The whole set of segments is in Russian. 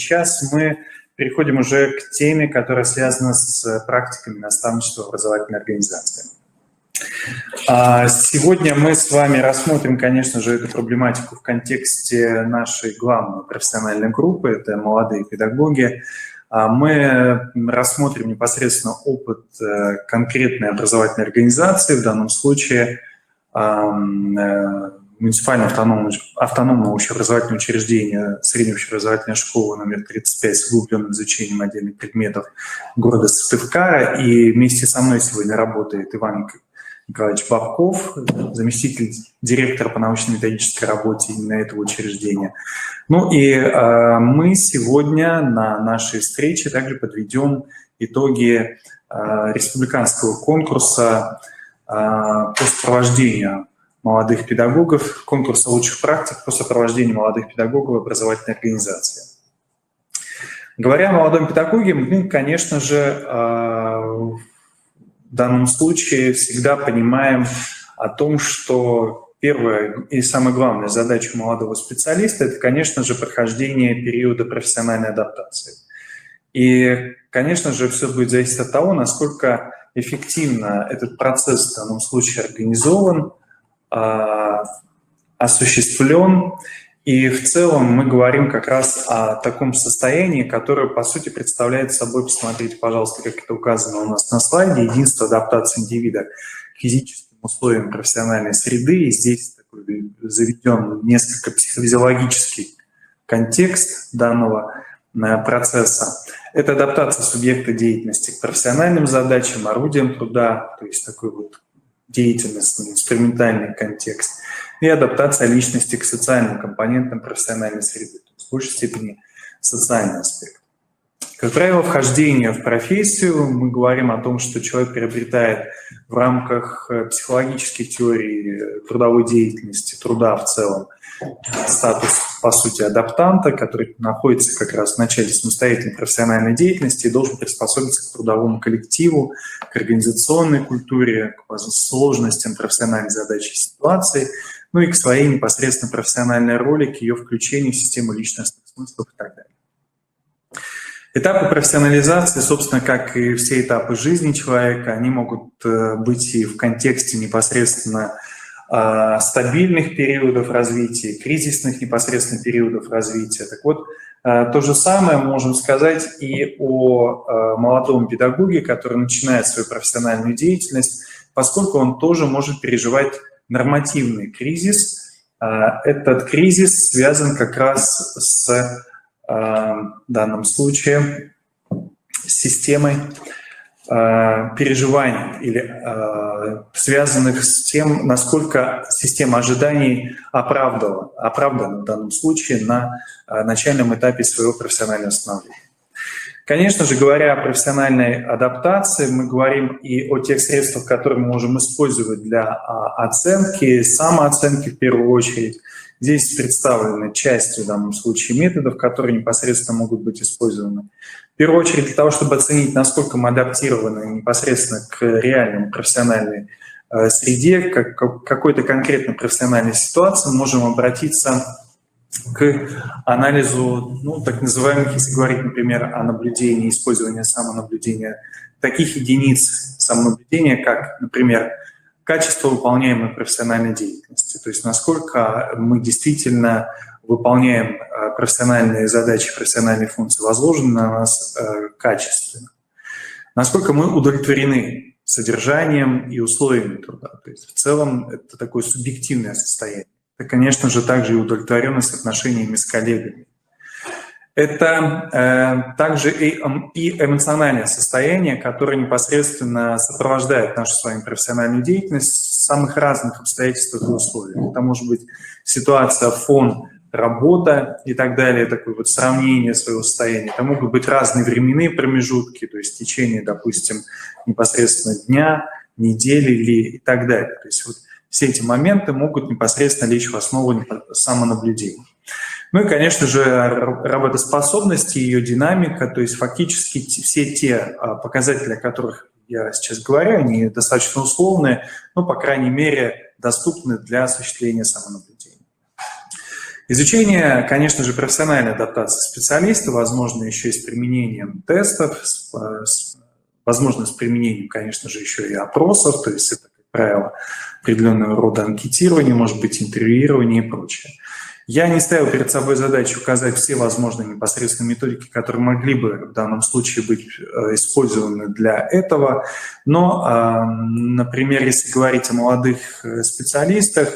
сейчас мы переходим уже к теме, которая связана с практиками наставничества в образовательной организации. Сегодня мы с вами рассмотрим, конечно же, эту проблематику в контексте нашей главной профессиональной группы, это молодые педагоги. Мы рассмотрим непосредственно опыт конкретной образовательной организации, в данном случае муниципальное автономное общеобразовательное учреждение, средняя общеобразовательная школа номер 35 с углубленным изучением отдельных предметов города Сыктывкара. И вместе со мной сегодня работает Иван Николаевич Бабков, заместитель директора по научно-методической работе именно этого учреждения. Ну и мы сегодня на нашей встрече также подведем итоги республиканского конкурса по сопровождению молодых педагогов, конкурса лучших практик по сопровождению молодых педагогов в образовательной организации. Говоря о молодом педагоге, мы, конечно же, в данном случае всегда понимаем о том, что первая и самая главная задача молодого специалиста – это, конечно же, прохождение периода профессиональной адаптации. И, конечно же, все будет зависеть от того, насколько эффективно этот процесс в данном случае организован, осуществлен. И в целом мы говорим как раз о таком состоянии, которое, по сути, представляет собой, посмотрите, пожалуйста, как это указано у нас на слайде, единство адаптации индивида к физическим условиям профессиональной среды. И здесь такой заведен несколько психофизиологический контекст данного процесса. Это адаптация субъекта деятельности к профессиональным задачам, орудиям труда, то есть такой вот деятельностный, инструментальный контекст, и адаптация личности к социальным компонентам профессиональной среды, то есть в большей степени социальный аспект. Как правило, вхождение в профессию, мы говорим о том, что человек приобретает в рамках психологических теорий трудовой деятельности, труда в целом, статус, по сути, адаптанта, который находится как раз в начале самостоятельной профессиональной деятельности и должен приспособиться к трудовому коллективу, к организационной культуре, к сложностям профессиональной задачи и ситуации, ну и к своей непосредственно профессиональной роли, к ее включению в систему личностных смыслов и так далее. Этапы профессионализации, собственно, как и все этапы жизни человека, они могут быть и в контексте непосредственно стабильных периодов развития, кризисных непосредственно периодов развития. Так вот, то же самое можем сказать и о молодом педагоге, который начинает свою профессиональную деятельность, поскольку он тоже может переживать нормативный кризис. Этот кризис связан как раз с, в данном случае, с системой переживаний или связанных с тем, насколько система ожиданий оправдана в данном случае на начальном этапе своего профессионального становления. Конечно же, говоря о профессиональной адаптации, мы говорим и о тех средствах, которые мы можем использовать для оценки, самооценки в первую очередь. Здесь представлены части в данном случае методов, которые непосредственно могут быть использованы. В первую очередь для того, чтобы оценить, насколько мы адаптированы непосредственно к реальной профессиональной среде, к какой-то конкретной профессиональной ситуации, мы можем обратиться к анализу, ну, так называемых, если говорить, например, о наблюдении, использовании самонаблюдения, таких единиц самонаблюдения, как, например, качество выполняемой профессиональной деятельности, то есть насколько мы действительно выполняем профессиональные задачи, профессиональные функции, возложенные на нас качественно, насколько мы удовлетворены содержанием и условиями труда. То есть в целом это такое субъективное состояние. Это, конечно же, также и удовлетворенность отношениями с коллегами. Это также и эмоциональное состояние, которое непосредственно сопровождает нашу с вами профессиональную деятельность в самых разных обстоятельствах и условиях. Это может быть ситуация, фон, работа и так далее, такое вот сравнение своего состояния. Это могут быть разные временные промежутки, то есть в течение, допустим, непосредственно дня, недели или и так далее. То есть вот все эти моменты могут непосредственно лечь в основу самонаблюдения. Ну и, конечно же, работоспособность и ее динамика, то есть фактически все те показатели, о которых я сейчас говорю, они достаточно условные, но, по крайней мере, доступны для осуществления самонаблюдения. Изучение, конечно же, профессиональной адаптации специалиста возможно еще и с применением тестов, возможно, с применением, конечно же, еще и опросов, то есть это, как правило, определенного рода анкетирование, может быть, интервьюирование и прочее. Я не ставил перед собой задачу указать все возможные непосредственные методики, которые могли бы в данном случае быть использованы для этого, но, например, если говорить о молодых специалистах,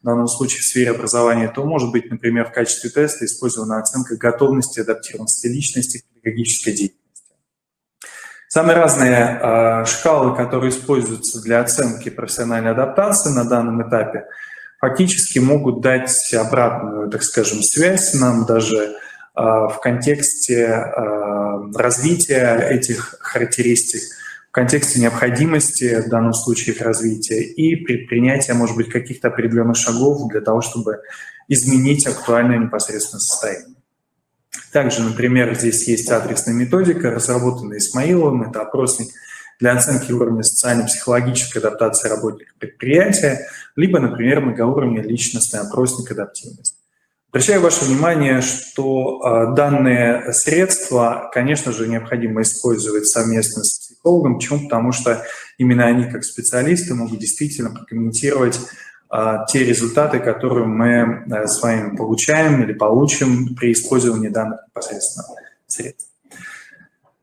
в данном случае в сфере образования, то может быть, например, в качестве теста использована оценка готовности, адаптированности личности к педагогической деятельности. Самые разные шкалы, которые используются для оценки профессиональной адаптации на данном этапе, фактически могут дать обратную, так скажем, связь нам даже в контексте развития этих характеристик, в контексте необходимости в данном случае их развития и предпринятия, может быть, каких-то определенных шагов для того, чтобы изменить актуальное непосредственно состояние. Также, например, здесь есть адресная методика, разработанная Исмаиловым, это опросник для оценки уровня социально-психологической адаптации работника предприятия, либо, например, многоуровневый личностный опросник адаптивности. Обращаю ваше внимание, что данные средства, конечно же, необходимо использовать совместно с психологом. Почему? Потому что именно они, как специалисты, могут действительно прокомментировать те результаты, которые мы с вами получаем или получим при использовании данных непосредственно средств.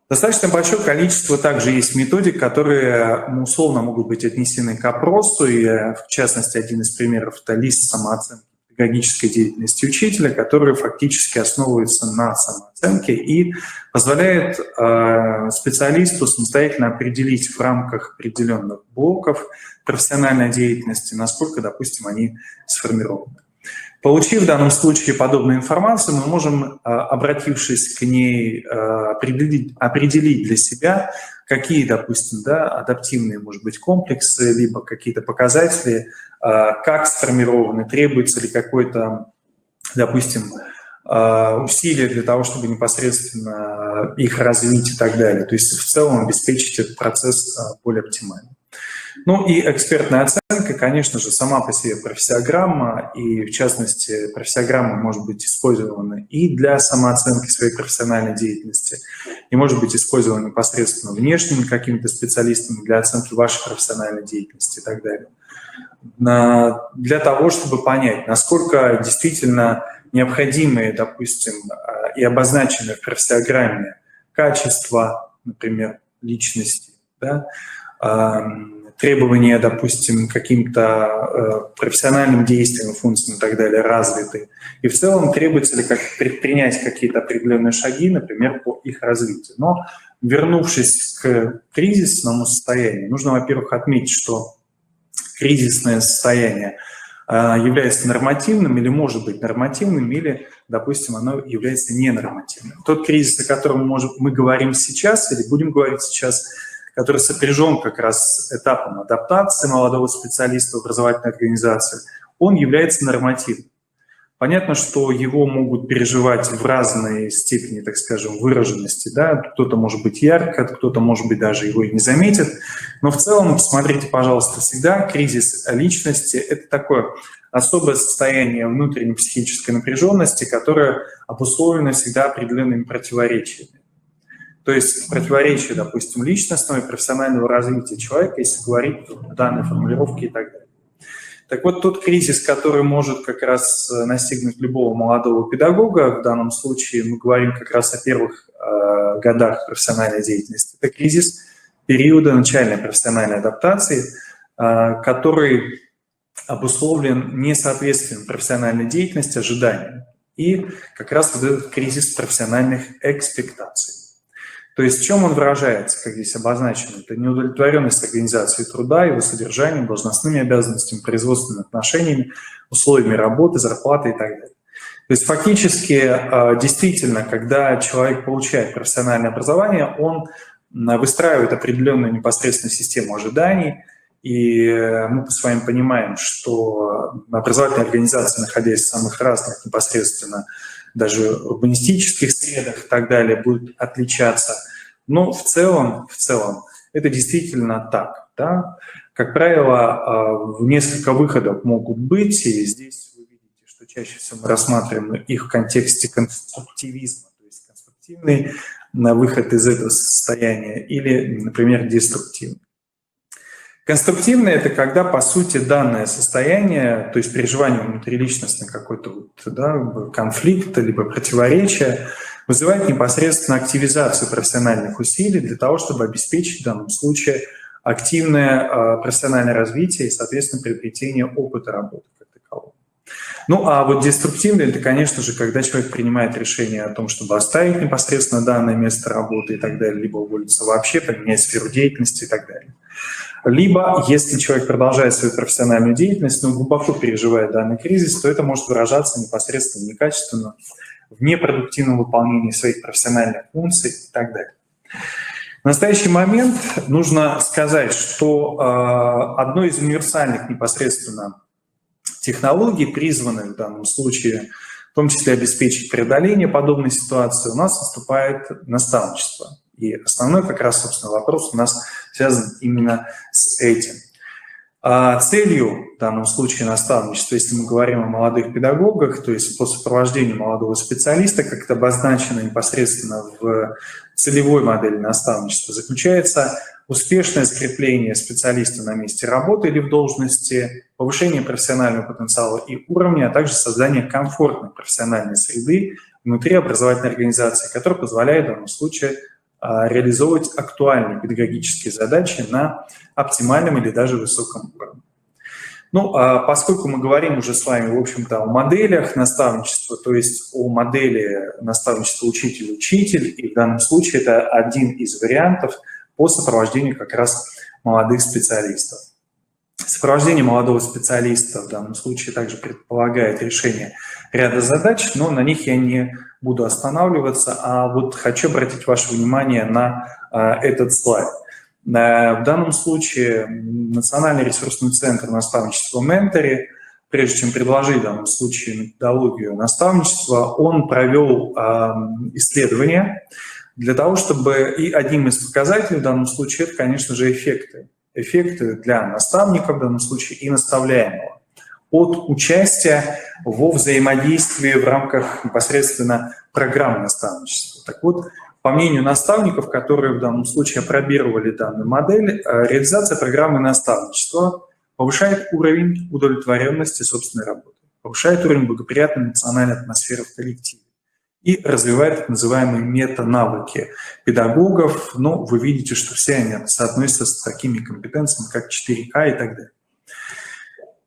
Достаточно большое количество также есть методик, которые условно могут быть отнесены к опросу, и в частности один из примеров – это лист самооценки педагогической деятельности учителя, который фактически основывается на самооценке и позволяет специалисту самостоятельно определить в рамках определенных блоков профессиональной деятельности, насколько, допустим, они сформированы. Получив в данном случае подобную информацию, мы можем, обратившись к ней, определить для себя, какие, допустим, адаптивные, может быть, комплексы, либо какие-то показатели, как сформированы, требуется ли какое-то, допустим, усилие для того, чтобы непосредственно их развить и так далее. То есть в целом обеспечить этот процесс более оптимальным. Ну и экспертная оценка, конечно же, сама по себе профессиограмма, и в частности профессиограмма может быть использована и для самооценки своей профессиональной деятельности, и может быть использована непосредственно внешними какими-то специалистами для оценки вашей профессиональной деятельности и так далее. Для того, чтобы понять, насколько действительно необходимые, допустим, и обозначенные в профессиограмме качества, например, личности, требования, допустим, каким-то профессиональным действиям, функциям и так далее развиты. И в целом требуется ли предпринять какие-то определенные шаги, например, по их развитию. Но вернувшись к кризисному состоянию, нужно, во-первых, отметить, что кризисное состояние является нормативным или может быть нормативным, или, допустим, оно является ненормативным. Тот кризис, о котором мы говорим сейчас или будем говорить сейчас, который сопряжен как раз с этапом адаптации молодого специалиста в образовательной организации, он является нормативным. Понятно, что его могут переживать в разной степени, так скажем, выраженности. Кто-то может быть ярко, кто-то, может быть, даже его и не заметит. Но в целом, посмотрите, пожалуйста, всегда кризис личности – это такое особое состояние внутренней психической напряженности, которое обусловлено всегда определенными противоречиями. То есть противоречие, допустим, личностного и профессионального развития человека, если говорить в данной формулировке и так далее. Так вот, тот кризис, который может как раз настигнуть любого молодого педагога, в данном случае мы говорим как раз о первых годах профессиональной деятельности, это кризис периода начальной профессиональной адаптации, который обусловлен несоответствием профессиональной деятельности ожиданиям. И как раз вот этот кризис профессиональных экспектаций. То есть в чем он выражается, как здесь обозначено? Это неудовлетворенность организации труда, его содержанием, должностными обязанностями, производственными отношениями, условиями работы, зарплаты и так далее. То есть фактически, действительно, когда человек получает профессиональное образование, он выстраивает определенную непосредственную систему ожиданий, и мы с вами понимаем, что образовательные организации, находясь в самых разных непосредственно даже урбанистических средах и так далее, будут отличаться. Но в целом это действительно так. Как правило, несколько выходов могут быть, и здесь вы видите, что чаще всего мы рассматриваем их в контексте конструктивизма, то есть конструктивный на выход из этого состояния, или, например, деструктивный. Конструктивное – это когда, по сути, данное состояние, то есть переживание внутриличностный какой-то конфликт, либо противоречие, вызывает непосредственно активизацию профессиональных усилий для того, чтобы обеспечить в данном случае активное профессиональное развитие и, соответственно, приобретение опыта работы как такового. Ну, а вот деструктивно – это, конечно же, когда человек принимает решение о том, чтобы оставить непосредственно данное место работы и так далее, либо уволиться вообще, поменять сферу деятельности и так далее. Либо, если человек продолжает свою профессиональную деятельность, но глубоко переживает данный кризис, то это может выражаться непосредственно некачественно, в непродуктивном выполнении своих профессиональных функций и так далее. В настоящий момент нужно сказать, что одной из универсальных непосредственно технологий, призванных в данном случае, в том числе обеспечить преодоление подобной ситуации, у нас выступает наставничество. И основной как раз, собственно, вопрос у нас связан именно с этим. Целью в данном случае наставничества, если мы говорим о молодых педагогах, то есть по сопровождению молодого специалиста, как это обозначено непосредственно в целевой модели наставничества, заключается успешное закрепление специалиста на месте работы или в должности, повышение профессионального потенциала и уровня, а также создание комфортной профессиональной среды внутри образовательной организации, которая позволяет в данном случае реализовывать актуальные педагогические задачи на оптимальном или даже высоком уровне. Ну, поскольку мы говорим уже с вами, в общем-то, о моделях наставничества, то есть о модели наставничества учитель-учитель, и в данном случае это один из вариантов по сопровождению как раз молодых специалистов. Сопровождение молодого специалиста в данном случае также предполагает решение ряда задач, но на них я не буду останавливаться, а вот хочу обратить ваше внимание на этот слайд. В данном случае Национальный ресурсный центр наставничества «Ментори», прежде чем предложить в данном случае методологию наставничества, он провел исследование для того, чтобы, и одним из показателей в данном случае, это, конечно же, эффекты для наставника в данном случае и наставляемого от участия во взаимодействии в рамках непосредственно программ наставничества. Так вот, по мнению наставников, которые в данном случае опробировали данную модель, реализация программы наставничества повышает уровень удовлетворенности собственной работы, повышает уровень благоприятной эмоциональной атмосферы в коллективе и развивает так называемые мета-навыки педагогов. Но вы видите, что все они соотносятся с такими компетенциями, как 4К и так далее.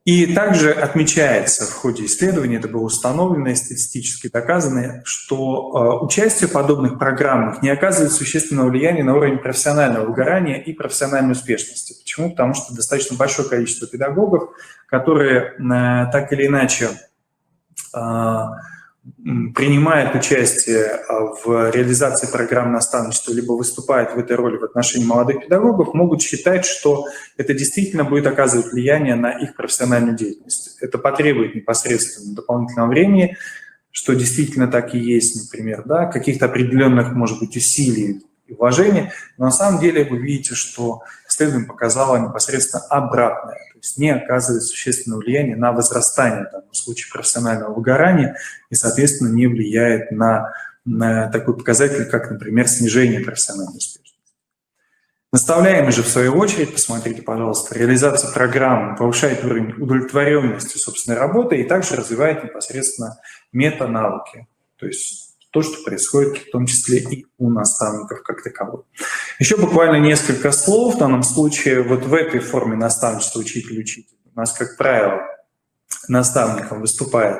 И также отмечается в ходе исследования, это было установлено и статистически доказано, что участие в подобных программах не оказывает существенного влияния на уровень профессионального выгорания и профессиональной успешности. Почему? Потому что достаточно большое количество педагогов, которые так или иначе принимает участие в реализации программ наставничества, либо выступает в этой роли в отношении молодых педагогов, могут считать, что это действительно будет оказывать влияние на их профессиональную деятельность. Это потребует непосредственно дополнительного времени, что действительно так и есть, например, да, каких-то определенных, может быть, усилий и вложений, но на самом деле вы видите, что исследование показало непосредственно обратное, то есть не оказывает существенного влияния на возрастание, в данном случае, профессионального выгорания и, соответственно, не влияет на такой показатель, как, например, снижение профессиональной успешности. Наставляемый же, в свою очередь, посмотрите, пожалуйста, реализация программы повышает уровень удовлетворенности собственной работы и также развивает непосредственно мета-навыки, то есть то, что происходит в том числе и у наставников как таковых. Еще буквально несколько слов. В данном случае вот в этой форме наставничества учитель-учитель у нас, как правило, наставником выступает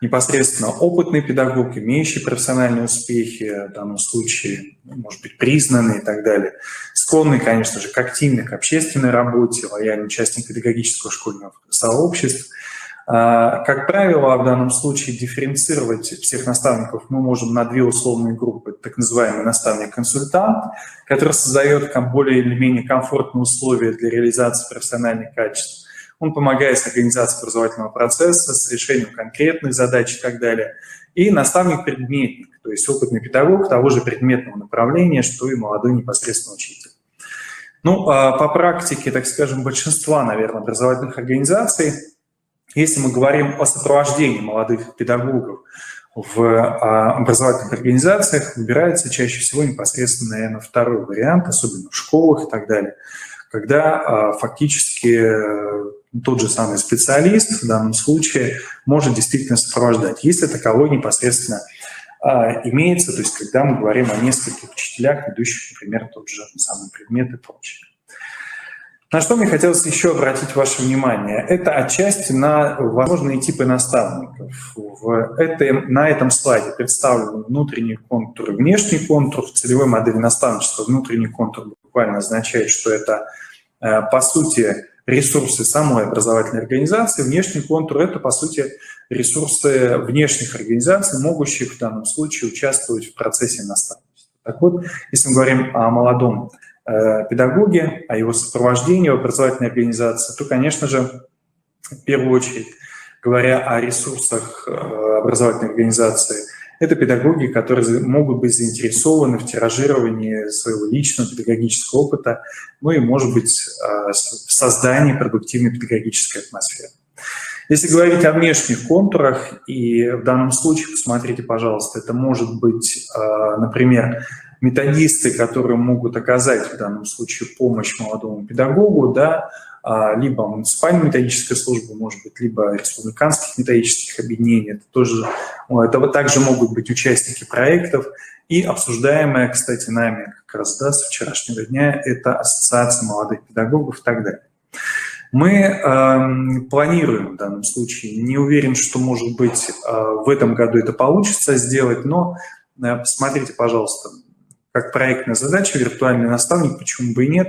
непосредственно опытный педагог, имеющий профессиональные успехи, в данном случае, может быть, признанный и так далее, склонный, конечно же, к активной, к общественной работе, лояльный участник педагогического школьного сообщества. Как правило, в данном случае дифференцировать всех наставников мы можем на две условные группы. Так называемый наставник-консультант, который создает более или менее комфортные условия для реализации профессиональных качеств. Он помогает с организацией образовательного процесса, с решением конкретных задач и так далее. И наставник-предметник, то есть опытный педагог того же предметного направления, что и молодой непосредственно учитель. Ну, по практике, так скажем, большинства, наверное, образовательных организаций, Если мы говорим о сопровождении молодых педагогов в образовательных организациях, выбирается чаще всего непосредственно, наверное, второй вариант, особенно в школах и так далее, когда фактически тот же самый специалист в данном случае может действительно сопровождать, если таковой непосредственно имеется, то есть когда мы говорим о нескольких учителях, ведущих, например, тот же самый предмет и прочее. На что мне хотелось еще обратить ваше внимание, это отчасти на возможные типы наставников. На этом слайде представлены внутренний контур и внешний контур. В целевой модели наставничества внутренний контур буквально означает, что это, по сути, ресурсы самой образовательной организации. Внешний контур – это, по сути, ресурсы внешних организаций, могущих в данном случае участвовать в процессе наставничества. Так вот, если мы говорим о молодом педагоге, о его сопровождении в образовательной организации, то, конечно же, в первую очередь, говоря о ресурсах образовательной организации, это педагоги, которые могут быть заинтересованы в тиражировании своего личного педагогического опыта, ну и, может быть, в создании продуктивной педагогической атмосферы. Если говорить о внешних контурах, и в данном случае, посмотрите, пожалуйста, это может быть, например, методисты, которые могут оказать в данном случае помощь молодому педагогу, да, либо муниципальная методическая служба, может быть, либо республиканских методических объединений. Это также могут быть участники проектов. И обсуждаемая, кстати, нами как раз с вчерашнего дня, это Ассоциация молодых педагогов и так далее. Мы планируем в данном случае, не уверен, что, может быть, в этом году это получится сделать, но посмотрите, пожалуйста, как проектная задача, виртуальный наставник, почему бы и нет,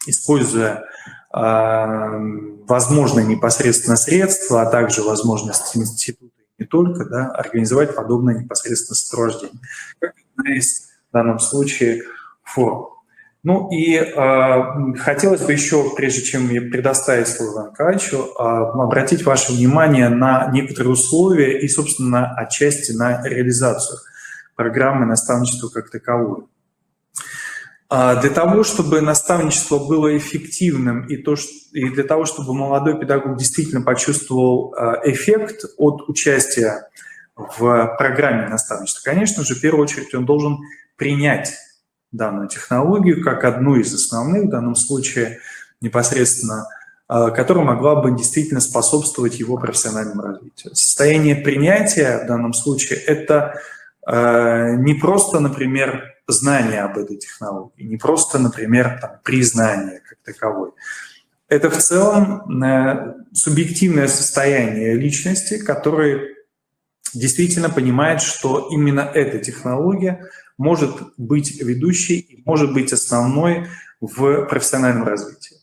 используя возможные непосредственно средства, а также возможности института, не только, да, организовать подобное непосредственно сопровождение. Как одна из, в данном случае, форм. Ну и хотелось бы еще, прежде чем мне предоставить слово Ивану Николаевичу, обратить ваше внимание на некоторые условия и, собственно, отчасти на реализацию программы наставничества как таковой. Для того, чтобы наставничество было эффективным и для того, чтобы молодой педагог действительно почувствовал эффект от участия в программе наставничества, конечно же, в первую очередь он должен принять данную технологию как одну из основных, в данном случае непосредственно, которая могла бы действительно способствовать его профессиональному развитию. Состояние принятия в данном случае – это не просто, например, знание об этой технологии, не просто, например, признание как таковой. Это в целом субъективное состояние личности, который действительно понимает, что именно эта технология может быть ведущей и может быть основной в профессиональном развитии.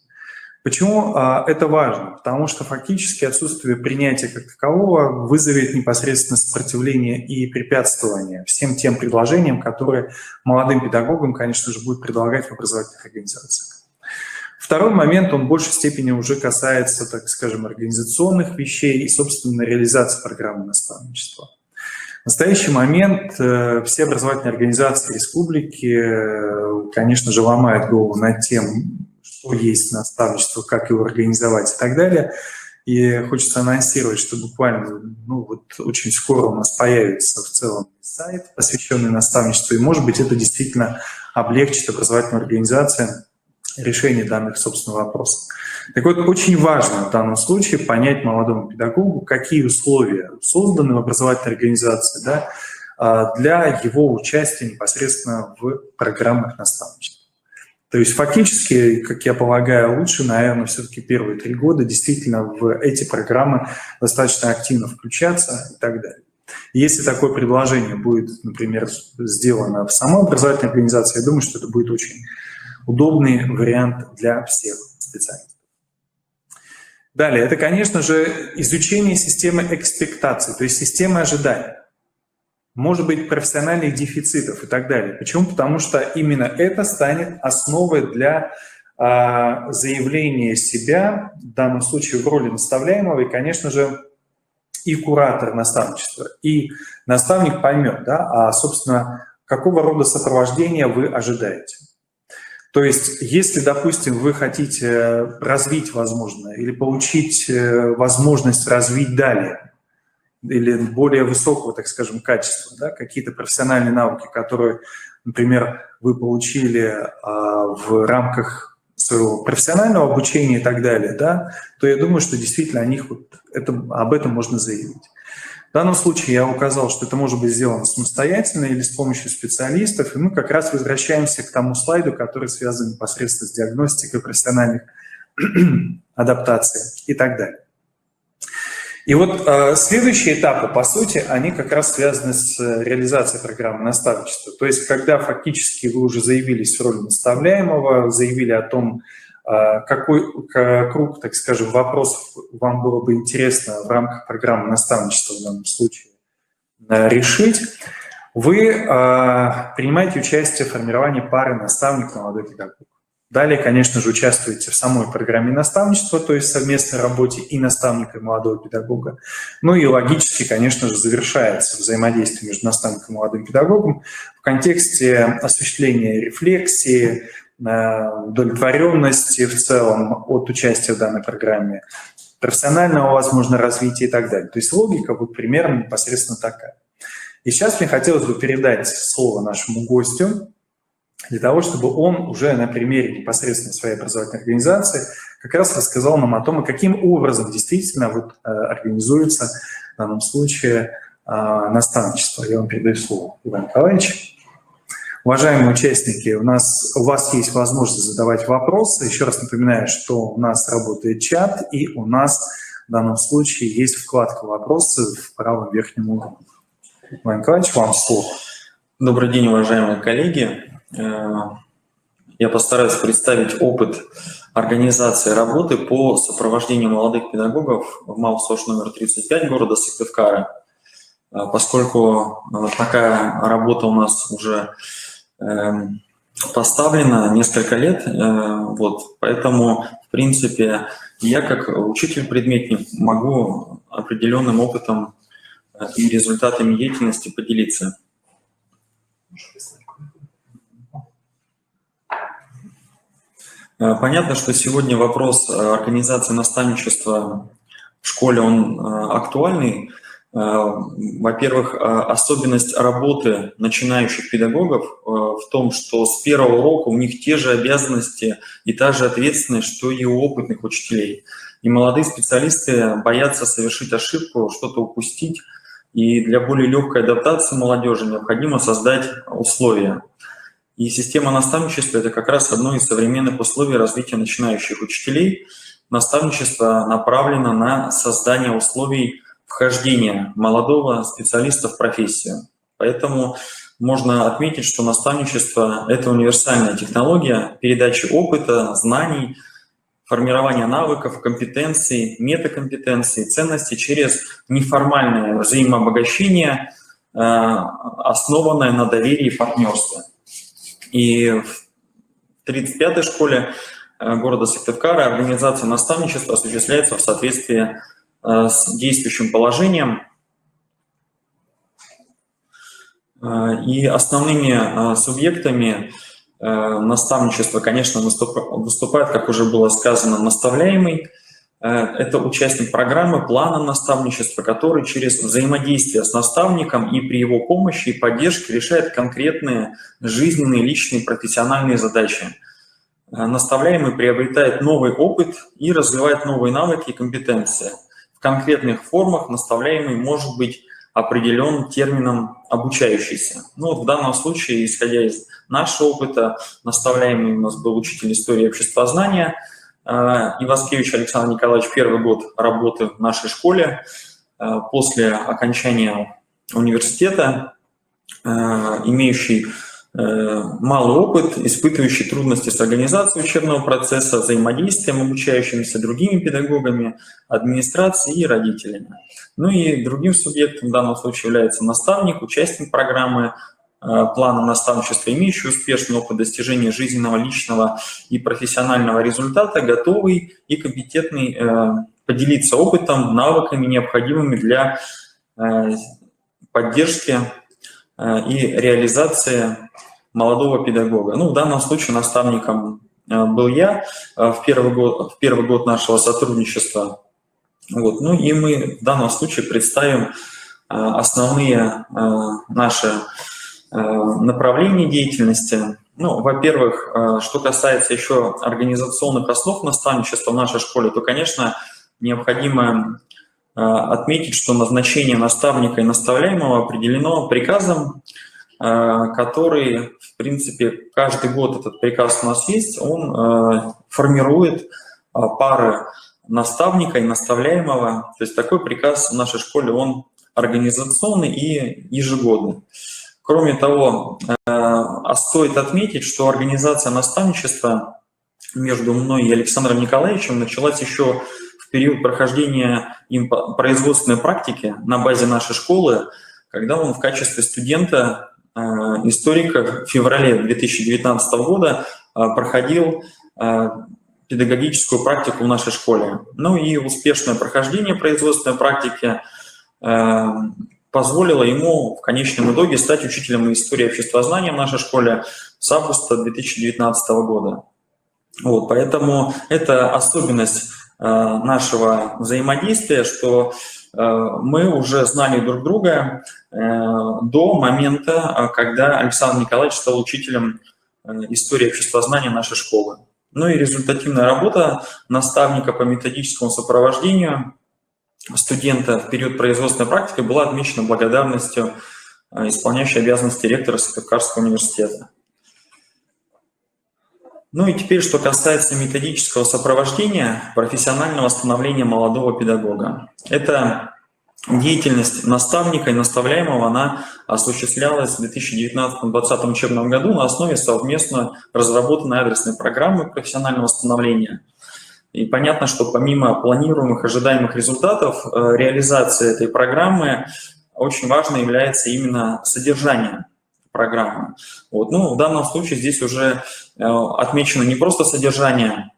Почему это важно? Потому что фактически отсутствие принятия как такового вызовет непосредственно сопротивление и препятствование всем тем предложениям, которые молодым педагогам, конечно же, будут предлагать в образовательных организациях. Второй момент, он в большей степени уже касается, так скажем, организационных вещей и, собственно, реализации программы наставничества. В настоящий момент все образовательные организации республики, конечно же, ломают голову над тем, что есть наставничество, как его организовать и так далее. И хочется анонсировать, что буквально очень скоро у нас появится в целом сайт, посвященный наставничеству, и, может быть, это действительно облегчит образовательным организациям решение данных, собственно, вопросов. Так вот, очень важно в данном случае понять молодому педагогу, какие условия созданы в образовательной организации, да, для его участия непосредственно в программах наставничества. То есть фактически, как я полагаю, лучше, наверное, все-таки первые 3 года действительно в эти программы достаточно активно включаться и так далее. И если такое предложение будет, например, сделано в самой образовательной организации, я думаю, что это будет очень удобный вариант для всех специалистов. Далее, это, конечно же, изучение системы экспектаций, то есть системы ожиданий. Может быть, профессиональных дефицитов и так далее. Почему? Потому что именно это станет основой для заявления себя, в данном случае в роли наставляемого, и, конечно же, и куратор наставничества. И наставник поймет, да, собственно, какого рода сопровождения вы ожидаете. То есть, если, допустим, вы хотите развить, возможно, или получить возможность развить далее, или более высокого, так скажем, качества, да, какие-то профессиональные навыки, которые, например, вы получили в рамках своего профессионального обучения и так далее, да, то я думаю, что действительно об этом можно заявить. В данном случае я указал, что это может быть сделано самостоятельно или с помощью специалистов, и мы как раз возвращаемся к тому слайду, который связан непосредственно с диагностикой профессиональных адаптаций и так далее. И вот следующие этапы, по сути, они как раз связаны с реализацией программы наставничества. То есть, когда фактически вы уже заявились в роли наставляемого, заявили о том, какой круг, так скажем, вопросов вам было бы интересно в рамках программы наставничества в данном случае решить, вы принимаете участие в формировании пары наставник-молодой педагог. Далее, конечно же, участвуете в самой программе наставничества, то есть совместной работе и наставника, и молодого педагога. Ну и логически, конечно же, завершается взаимодействие между наставником и молодым педагогом в контексте осуществления рефлексии, удовлетворенности в целом от участия в данной программе, профессионального, возможно, развития и так далее. То есть логика вот примерно непосредственно такая. И сейчас мне хотелось бы передать слово нашему гостю, для того, чтобы он уже на примере непосредственно своей образовательной организации как раз рассказал нам о том, каким образом действительно вот организуется в данном случае наставничество. Я вам передаю слово, Иван Николаевич. Уважаемые участники, у вас есть возможность задавать вопросы. Еще раз напоминаю, что у нас работает чат, и у нас в данном случае есть вкладка «Вопросы» в правом верхнем углу. Иван Николаевич, вам слово. Добрый день, уважаемые коллеги. Я постараюсь представить опыт организации работы по сопровождению молодых педагогов в МАУ-СОЖ номер 35 города Сыктывкара. Поскольку такая работа у нас уже поставлена несколько лет, поэтому, в принципе, я как учитель-предметник могу определенным опытом и результатами деятельности поделиться. Понятно, что сегодня вопрос организации наставничества в школе, он актуальный. Во-первых, особенность работы начинающих педагогов в том, что с первого урока у них те же обязанности и та же ответственность, что и у опытных учителей. И молодые специалисты боятся совершить ошибку, что-то упустить. И для более легкой адаптации молодежи необходимо создать условия. И система наставничества – это как раз одно из современных условий развития начинающих учителей. Наставничество направлено на создание условий вхождения молодого специалиста в профессию. Поэтому можно отметить, что наставничество – это универсальная технология передачи опыта, знаний, формирования навыков, компетенций, метакомпетенций, ценностей через неформальное взаимообогащение, основанное на доверии и партнерстве. И в 35-й школе города Сыктывкара организация наставничества осуществляется в соответствии с действующим положением. И основными субъектами наставничества, конечно, выступает, как уже было сказано, наставляемый. Это участник программы плана наставничества, который через взаимодействие с наставником и при его помощи и поддержке решает конкретные жизненные, личные, профессиональные задачи. Наставляемый приобретает новый опыт и развивает новые навыки и компетенции. В конкретных формах наставляемый может быть определен термином «обучающийся». Ну, вот в данном случае, исходя из нашего опыта, наставляемый у нас был учитель истории и обществознания Иваскевич Александр Николаевич, первый год работы в нашей школе. После окончания университета, имеющий малый опыт, испытывающий трудности с организацией учебного процесса, взаимодействием обучающимися другими педагогами, администрацией и родителями. Ну и другим субъектом в данном случае является наставник, участник программы плана наставничества, имеющий успешный опыт достижения жизненного, личного и профессионального результата, готовый и компетентный поделиться опытом, навыками, необходимыми для поддержки и реализации молодого педагога. Ну, в данном случае наставником был я в первый год нашего сотрудничества. Вот. Ну и мы в данном случае представим основные наши направления деятельности. Ну, во-первых, что касается еще организационных основ наставничества в нашей школе, то, конечно, необходимо отметить, что назначение наставника и наставляемого определено приказом, который, в принципе, каждый год этот приказ у нас есть, он формирует пары наставника и наставляемого. То есть такой приказ в нашей школе, он организационный и ежегодный. Кроме того, стоит отметить, что организация наставничества между мной и Александром Николаевичем началась еще в период прохождения им производственной практики на базе нашей школы, когда он в качестве студента историка в феврале 2019 года проходил педагогическую практику в нашей школе. Ну и успешное прохождение производственной практики позволило ему в конечном итоге стать учителем истории обществознания в нашей школе с августа 2019 года. Вот, поэтому это особенность нашего взаимодействия, что мы уже знали друг друга до момента, когда Александр Николаевич стал учителем истории обществознания нашей школы. Ну и результативная работа наставника по методическому сопровождению студента в период производственной практики была отмечена благодарностью исполняющей обязанности ректора Сыктывкарского университета. Ну и теперь, что касается методического сопровождения профессионального становления молодого педагога. Это деятельность наставника и наставляемого, она осуществлялась в 2019-2020 учебном году на основе совместно разработанной адресной программы профессионального становления. И понятно, что помимо планируемых ожидаемых результатов реализации этой программы очень важно является именно содержание программы. Вот. Ну, в данном случае здесь уже отмечено не просто содержание,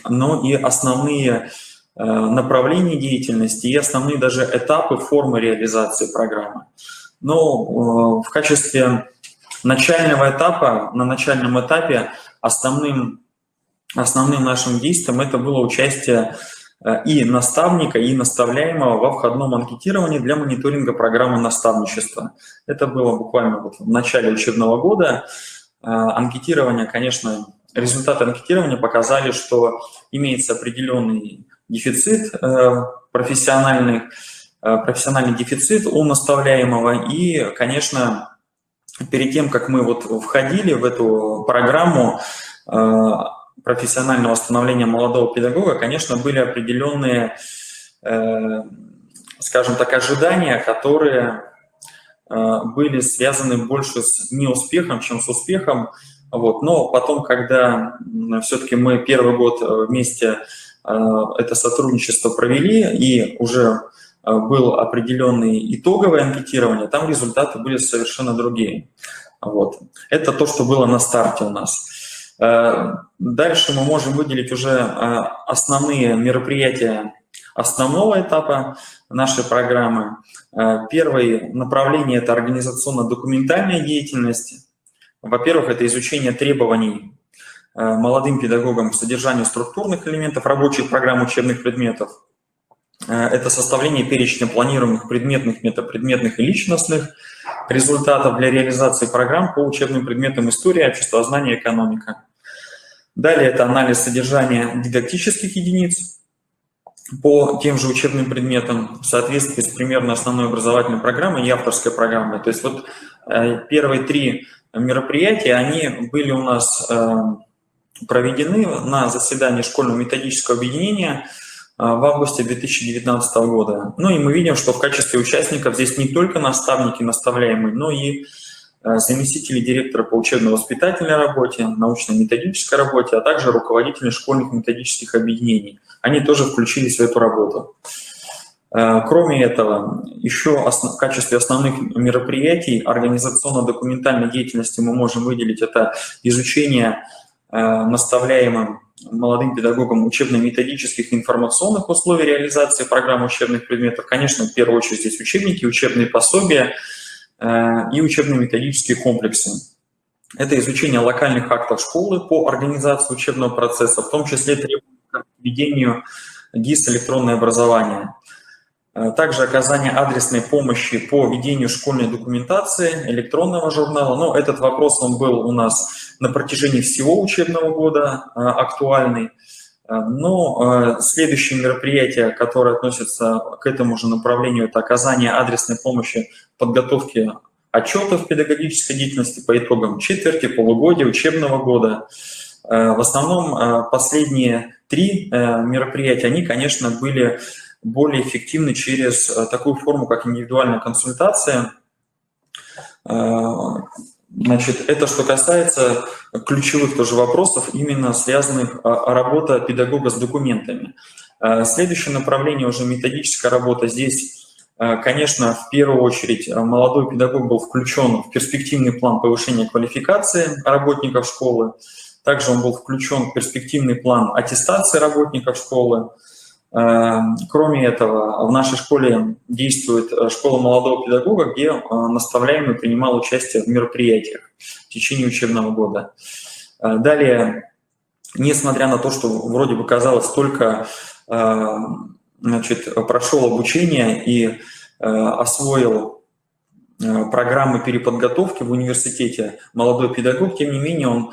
но и основные направления деятельности и основные даже этапы, формы реализации программы. Но в качестве начального этапа, на начальном этапе основным нашим действием это было участие и наставника, и наставляемого во входном анкетировании для мониторинга программы наставничества. Это было буквально вот в начале учебного года. Анкетирование, конечно, результаты анкетирования показали, что имеется определенный дефицит, профессиональный дефицит у наставляемого. И, конечно, перед тем, как мы вот входили в эту программу профессионального становления молодого педагога, конечно, были определенные, скажем так, ожидания, которые были связаны больше с неуспехом, чем с успехом. Вот. Но потом, когда все-таки мы первый год вместе это сотрудничество провели, и уже был определенный итоговое анкетирование, там результаты были совершенно другие. Вот. Это то, что было на старте у нас. Дальше мы можем выделить уже основные мероприятия основного этапа нашей программы. Первое направление – это организационно-документальная деятельность. Во-первых, это изучение требований молодым педагогам к содержанию структурных элементов рабочих программ учебных предметов. Это составление перечня планируемых предметных, метапредметных и личностных результатов для реализации программ по учебным предметам история, обществознание, экономика. Далее это анализ содержания дидактических единиц по тем же учебным предметам в соответствии с примерно основной образовательной программой и авторской программой. То есть вот первые три мероприятия, они были у нас проведены на заседании школьного методического объединения в августе 2019 года. Ну и мы видим, что в качестве участников здесь не только наставники, наставляемые, но и заместители директора по учебно-воспитательной работе, научно-методической работе, а также руководители школьных методических объединений. Они тоже включились в эту работу. Кроме этого, еще в качестве основных мероприятий организационно-документальной деятельности мы можем выделить это изучение наставляемым молодым педагогам учебно-методических и информационных условий реализации программ учебных предметов. Конечно, в первую очередь здесь учебники, учебные пособия и учебно-методические комплексы. Это изучение локальных актов школы по организации учебного процесса, в том числе требования к введению ГИС «Электронное образование». Также оказание адресной помощи по ведению школьной документации, электронного журнала. Но этот вопрос, он был у нас на протяжении всего учебного года актуальный. Но следующие мероприятия, которые относятся к этому же направлению, это оказание адресной помощи в подготовке отчетов педагогической деятельности по итогам четверти, полугодия учебного года. В основном последние 3 мероприятия, они, конечно, были более эффективны через такую форму, как индивидуальная консультация. Значит, это что касается ключевых тоже вопросов, именно связанных работа педагога с документами. Следующее направление уже методическая работа. Здесь, конечно, в первую очередь молодой педагог был включен в перспективный план повышения квалификации работников школы. Также он был включен в перспективный план аттестации работников школы. Кроме этого, в нашей школе действует школа молодого педагога, где наставляемый принимал участие в мероприятиях в течение учебного года. Далее, несмотря на то, что вроде бы казалось, только прошел обучение и освоил программы переподготовки в университете, молодой педагог, тем не менее, он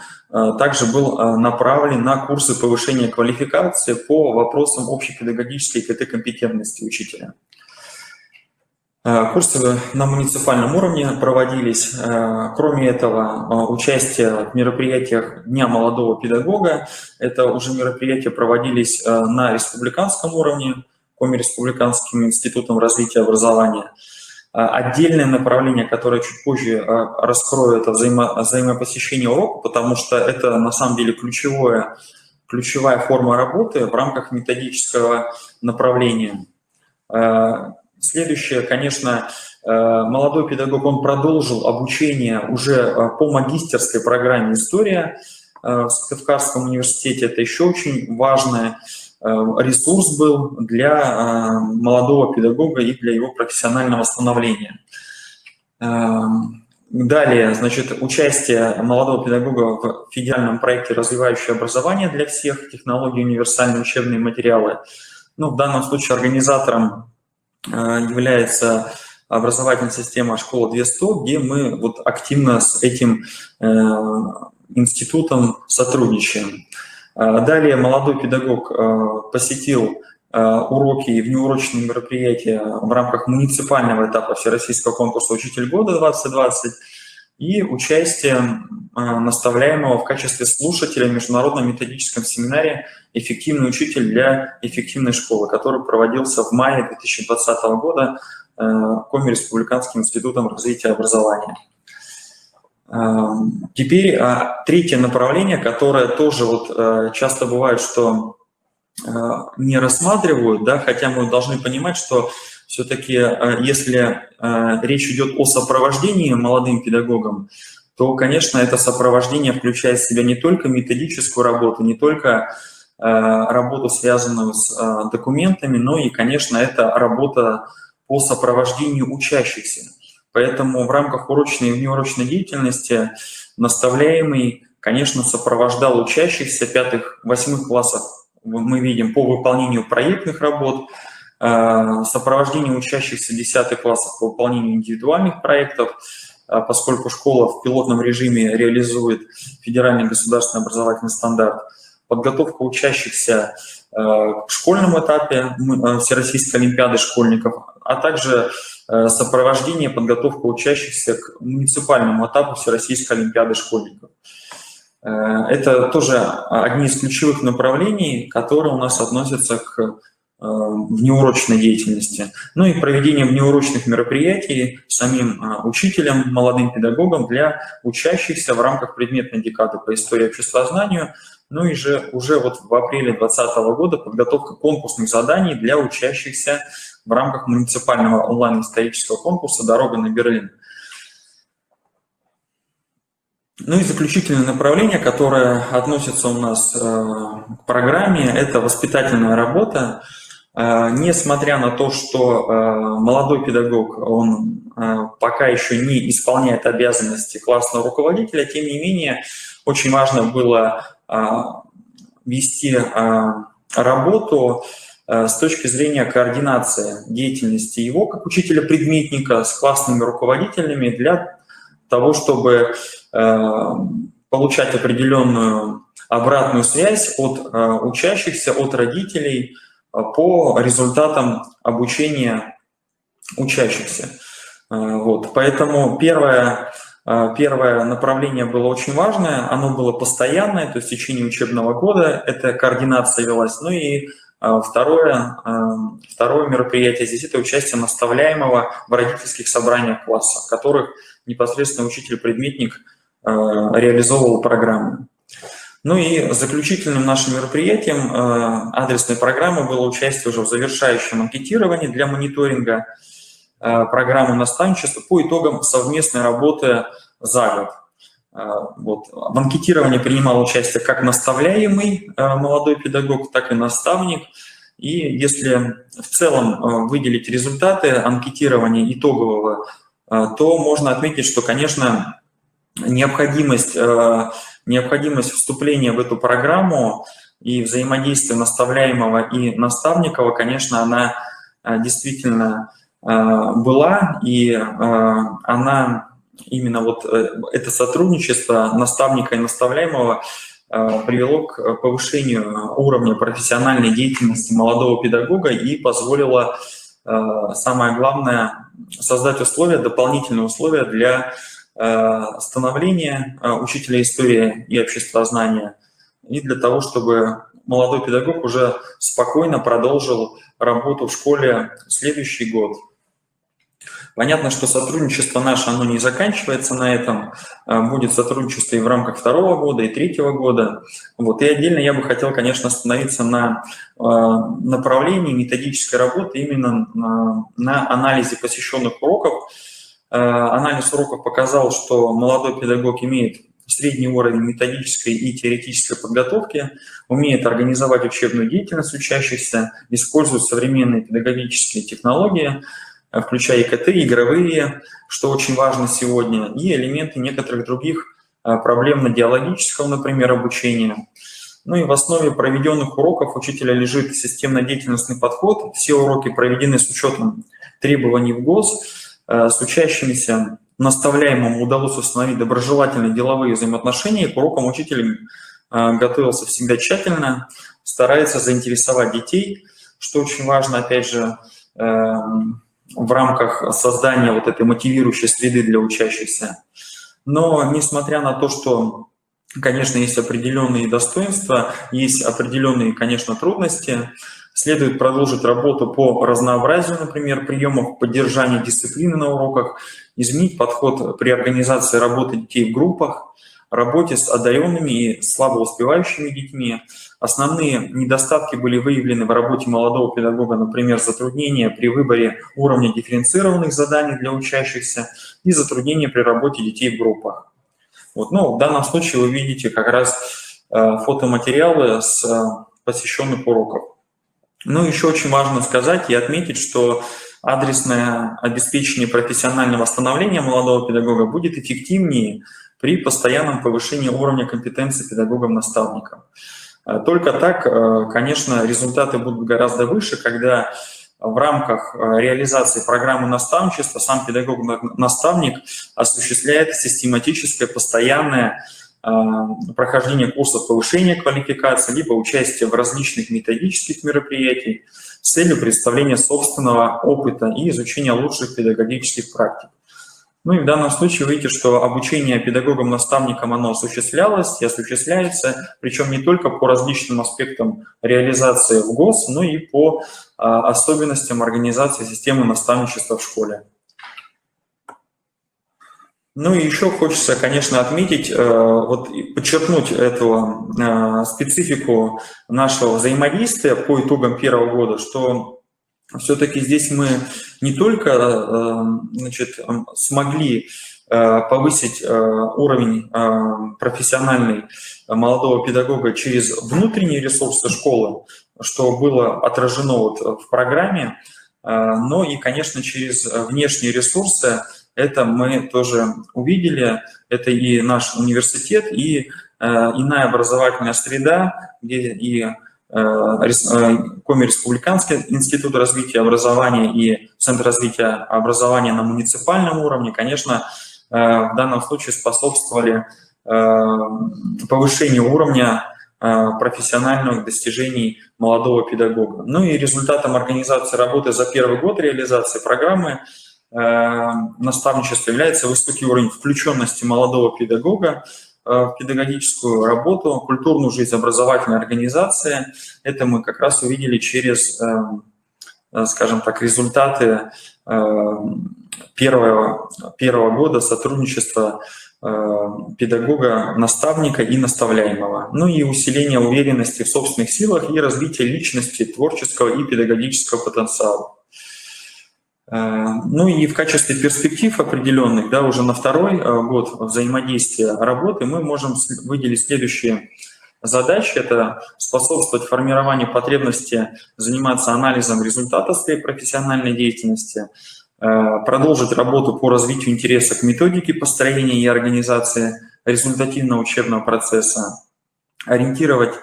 также был направлен на курсы повышения квалификации по вопросам общепедагогической КТ-компетентности учителя. Курсы на муниципальном уровне проводились. Кроме этого, участие в мероприятиях Дня молодого педагога, это уже мероприятия проводились на республиканском уровне, Коми-республиканским институтом развития образования. Отдельное направление, которое чуть позже раскрою, это взаимопосещение урока, потому что это на самом деле ключевая форма работы в рамках методического направления. Следующее, конечно, молодой педагог, он продолжил обучение уже по магистерской программе «История» в Сыктывкарском университете. Это еще очень важное. Ресурс был для молодого педагога и для его профессионального становления. Далее, значит, участие молодого педагога в федеральном проекте «Развивающее образование для всех. Технологии универсальные учебные материалы». Ну, в данном случае организатором является образовательная система «Школа 200», где мы вот активно с этим институтом сотрудничаем. Далее молодой педагог посетил уроки и внеурочные мероприятия в рамках муниципального этапа Всероссийского конкурса «Учитель года-2020» и участие наставляемого в качестве слушателя в международном методическом семинаре «Эффективный учитель для эффективной школы», который проводился в мае 2020 года Коми-республиканским институтом развития образования. Теперь третье направление, которое тоже вот часто бывает, что не рассматривают, да, хотя мы должны понимать, что все-таки если речь идет о сопровождении молодым педагогам, то, конечно, это сопровождение включает в себя не только методическую работу, не только работу, связанную с документами, но и, конечно, это работа по сопровождению учащихся. Поэтому в рамках урочной и внеурочной деятельности наставляемый, конечно, сопровождал учащихся 5-8 классов, мы видим, по выполнению проектных работ, сопровождение учащихся 10 классов по выполнению индивидуальных проектов, поскольку школа в пилотном режиме реализует федеральный государственный образовательный стандарт, подготовка учащихся к школьному этапе Всероссийской олимпиады школьников, а также сопровождение, подготовка учащихся к муниципальному этапу Всероссийской олимпиады школьников. Это тоже одни из ключевых направлений, которые у нас относятся к внеурочной деятельности. Ну и проведение внеурочных мероприятий самим учителем, молодым педагогом для учащихся в рамках предметной декады по истории и обществознанию. Ну и же уже вот в апреле 2020 года подготовка конкурсных заданий для учащихся в рамках муниципального онлайн-исторического конкурса «Дорога на Берлин». Ну и заключительное направление, которое относится у нас к программе, это воспитательная работа. Несмотря на то, что молодой педагог, он пока еще не исполняет обязанности классного руководителя, тем не менее, очень важно было вести работу с точки зрения координации деятельности его как учителя-предметника с классными руководителями для того, чтобы получать определенную обратную связь от учащихся, от родителей по результатам обучения учащихся. Вот. Поэтому первое направление было очень важное, оно было постоянное, то есть в течение учебного года эта координация велась. Ну и второе мероприятие здесь – это участие наставляемого в родительских собраниях класса, в которых непосредственно учитель-предметник реализовывал программу. Ну и заключительным нашим мероприятием адресной программы было участие уже в завершающем анкетировании для мониторинга программы наставничества по итогам совместной работы за год. Вот. В анкетировании принимал участие как наставляемый молодой педагог, так и наставник. И если в целом выделить результаты анкетирования итогового, то можно отметить, что, конечно, необходимость вступления в эту программу и взаимодействия наставляемого и наставникова, конечно, она действительно была, и она именно вот это сотрудничество наставника и наставляемого привело к повышению уровня профессиональной деятельности молодого педагога и позволило, самое главное, создать условия, дополнительные условия для становления учителя истории и обществознания и для того, чтобы молодой педагог уже спокойно продолжил работу в школе в следующий год. Понятно, что сотрудничество наше, оно не заканчивается на этом. Будет сотрудничество и в рамках второго года, и третьего года. Вот. И отдельно я бы хотел, конечно, остановиться на направлении методической работы именно на анализе посещенных уроков. Анализ уроков показал, что молодой педагог имеет средний уровень методической и теоретической подготовки, умеет организовать учебную деятельность учащихся, использует современные педагогические технологии, включая ИКТ, игровые, что очень важно сегодня, и элементы некоторых других проблемно-диалогического, например, обучения. Ну и в основе проведенных уроков учителя лежит системно-деятельностный подход. Все уроки проведены с учетом требований в ГОС. С учащимися наставляемым удалось установить доброжелательные деловые взаимоотношения. К урокам учитель готовился всегда тщательно, старается заинтересовать детей, что очень важно, опять же, в рамках создания вот этой мотивирующей среды для учащихся. Но несмотря на то, что, конечно, есть определенные достоинства, есть определенные, конечно, трудности, следует продолжить работу по разнообразию, например, приемов поддержания дисциплины на уроках, изменить подход при организации работы детей в группах, работе с одаренными и слабо успевающими детьми. Основные недостатки были выявлены в работе молодого педагога, например, затруднения при выборе уровня дифференцированных заданий для учащихся и затруднения при работе детей в группах. Вот. Ну, в данном случае вы видите как раз фотоматериалы с посещенных уроков. Ну, еще очень важно сказать и отметить, что адресное обеспечение профессионального становления молодого педагога будет эффективнее при постоянном повышении уровня компетенции педагогом-наставником. Только так, конечно, результаты будут гораздо выше, когда в рамках реализации программы наставничества сам педагог-наставник осуществляет систематическое, постоянное прохождение курсов повышения квалификации, либо участие в различных методических мероприятиях с целью представления собственного опыта и изучения лучших педагогических практик. Ну и в данном случае вы видите, что обучение педагогам-наставникам оно осуществлялось и осуществляется, причем не только по различным аспектам реализации в ГОС, но и по особенностям организации системы наставничества в школе. Ну и еще хочется, конечно, отметить, вот подчеркнуть эту специфику нашего взаимодействия по итогам первого года, что все-таки здесь мы не только, значит, смогли повысить уровень профессиональный молодого педагога через внутренние ресурсы школы, что было отражено вот в программе, но и, конечно, через внешние ресурсы это мы тоже увидели. Это и наш университет, и иная образовательная среда, где и Коми-Республиканский институт развития образования и Центр развития образования на муниципальном уровне, конечно, в данном случае способствовали повышению уровня профессиональных достижений молодого педагога. Ну и результатом организации работы за первый год реализации программы наставничества является высокий уровень включенности молодого педагога в педагогическую работу, культурную жизнь образовательной организации. Это мы как раз увидели через, скажем так, результаты первого года сотрудничества педагога, наставника и наставляемого. Ну и усиление уверенности в собственных силах и развитие личности, творческого и педагогического потенциала. Ну и в качестве перспектив определенных, да, уже на второй год взаимодействия работы мы можем выделить следующие задачи. Это способствовать формированию потребности заниматься анализом результатов своей профессиональной деятельности, продолжить работу по развитию интереса к методике построения и организации результативного учебного процесса, ориентировать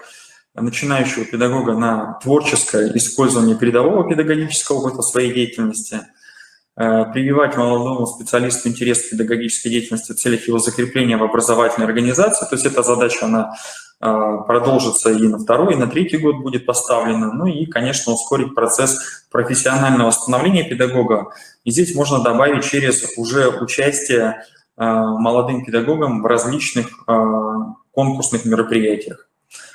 начинающего педагога на творческое использование передового педагогического опыта в своей деятельности, прививать молодому специалисту интерес к педагогической деятельности в целях его закрепления в образовательной организации. То есть эта задача, она продолжится и на второй, и на третий год будет поставлена. Ну и, конечно, ускорить процесс профессионального становления педагога. И здесь можно добавить через уже участие молодым педагогам в различных конкурсных мероприятиях.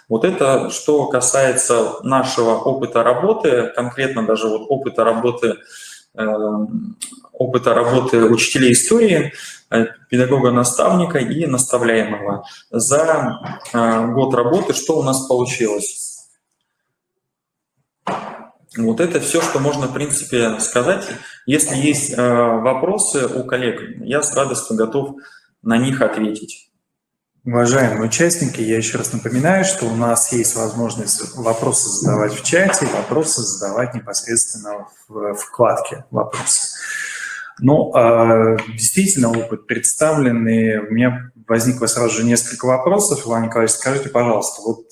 Вот это что касается нашего опыта работы, конкретно даже вот опыта работы учителей истории, педагога-наставника и наставляемого. За год работы что у нас получилось? Вот это все, что можно, в принципе, сказать. Если есть вопросы у коллег, я с радостью готов на них ответить. Уважаемые участники, я еще раз напоминаю, что у нас есть возможность вопросы задавать в чате, вопросы задавать непосредственно в вкладке «Вопросы». Ну, действительно, опыт представленный. У меня возникло сразу же несколько вопросов. Иван Николаевич, скажите, пожалуйста, вот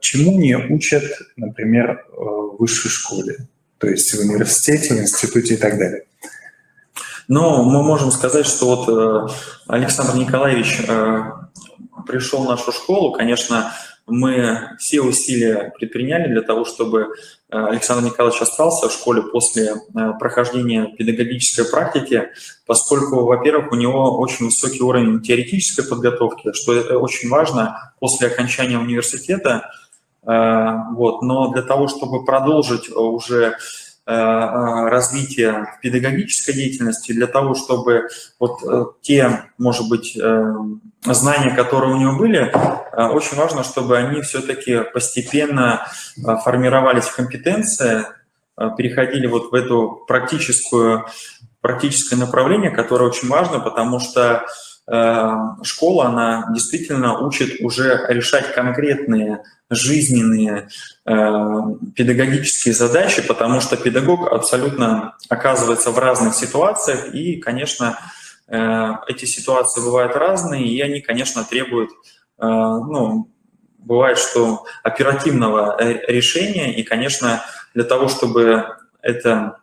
чему не учат, например, в высшей школе, то есть в университете, в институте и так далее? Ну, мы можем сказать, что вот Александр Николаевич пришел в нашу школу. Конечно, мы все усилия предприняли для того, чтобы Александр Николаевич остался в школе после прохождения педагогической практики, поскольку, во-первых, у него очень высокий уровень теоретической подготовки, что это очень важно после окончания университета. Вот. Но для того, чтобы продолжить уже развитие педагогической деятельности, для того, чтобы вот те, может быть, знания, которые у него были, очень важно, чтобы они все-таки постепенно формировались в компетенции, переходили вот в эту практическое направление, которое очень важно, потому что школа, она действительно учит уже решать конкретные жизненные педагогические задачи, потому что педагог абсолютно оказывается в разных ситуациях, и, конечно, эти ситуации бывают разные, и они, конечно, требуют, ну, бывает, что оперативного решения, и, конечно, для того, чтобы это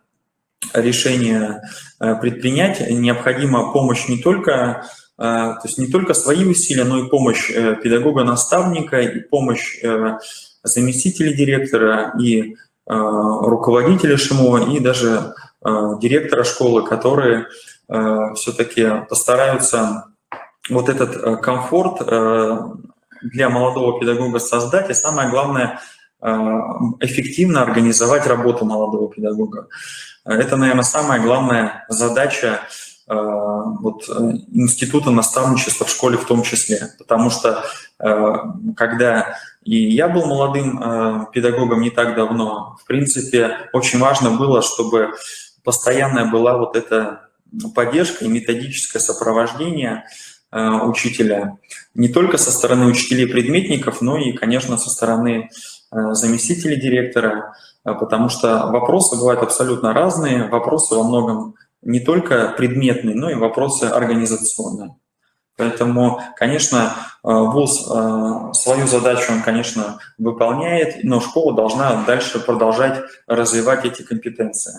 решение предпринять, необходима помощь не только, то есть не только свои усилия, но и помощь педагога-наставника, и помощь заместителей директора, и руководителя ШМО, и даже директора школы, которые все-таки постараются вот этот комфорт для молодого педагога создать, и самое главное, эффективно организовать работу молодого педагога. Это, наверное, самая главная задача вот, института наставничества в школе в том числе. Потому что когда и я был молодым педагогом не так давно, в принципе, очень важно было, чтобы постоянная была вот эта поддержка и методическое сопровождение учителя не только со стороны учителей-предметников, но и, конечно, со стороны заместители директора, потому что вопросы бывают абсолютно разные, вопросы во многом не только предметные, но и вопросы организационные. Поэтому, конечно, вуз свою задачу, он, конечно, выполняет, но школа должна дальше продолжать развивать эти компетенции.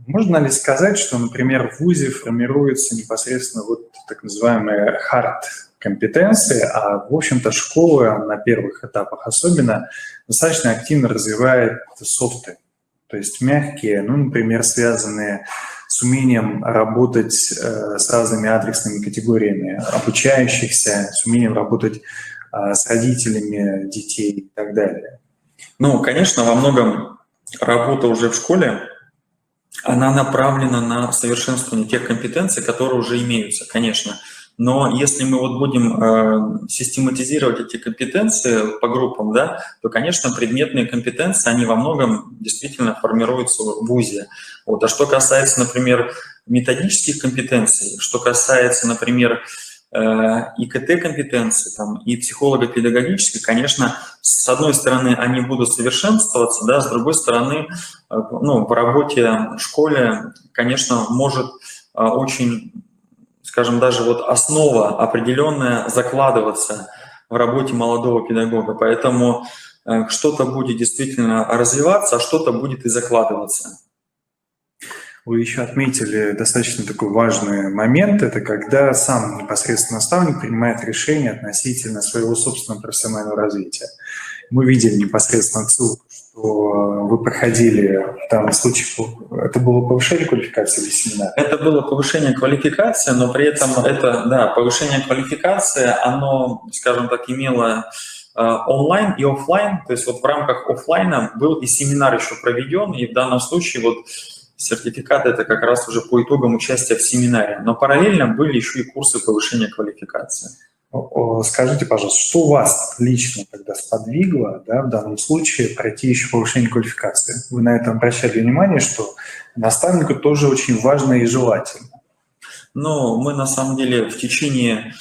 Можно ли сказать, что, например, в ВУЗе формируются непосредственно вот так называемые hard-компетенции, а, в общем-то, школа на первых этапах особенно достаточно активно развивает софты, то есть мягкие, ну, например, связанные с умением работать с разными адресными категориями обучающихся, с умением работать с родителями детей и так далее? Ну, конечно, во многом работа уже в школе, она направлена на совершенствование тех компетенций, которые уже имеются, конечно. Но если мы вот будем систематизировать эти компетенции по группам, да, то, конечно, предметные компетенции, они во многом действительно формируются в ВУЗе. Вот. А что касается, например, методических компетенций, что касается, например, ИКТ-компетенции там, и психолого-педагогических, конечно, с одной стороны, они будут совершенствоваться, да, с другой стороны, ну, по работе в школе, конечно, может очень, скажем, даже вот основа определенная закладываться в работе молодого педагога. Поэтому что-то будет действительно развиваться, а что-то будет и закладываться. Вы еще отметили достаточно такой важный момент, это когда сам непосредственно наставник принимает решение относительно своего собственного профессионального развития. Мы видели непосредственно ссылку, что вы проходили в данном случае, это было повышение квалификации или семинар? Это было повышение квалификации, но при этом это, да, повышение квалификации, оно, скажем так, имело онлайн и офлайн, то есть вот в рамках офлайна был и семинар еще проведен, и в данном случае вот сертификат – это как раз уже по итогам участия в семинаре. Но параллельно были еще и курсы повышения квалификации. Скажите, пожалуйста, что у вас лично тогда сподвигло, да, в данном случае пройти еще повышение квалификации? Вы на это обращали внимание, что наставнику тоже очень важно и желательно? Ну, мы на самом деле в течение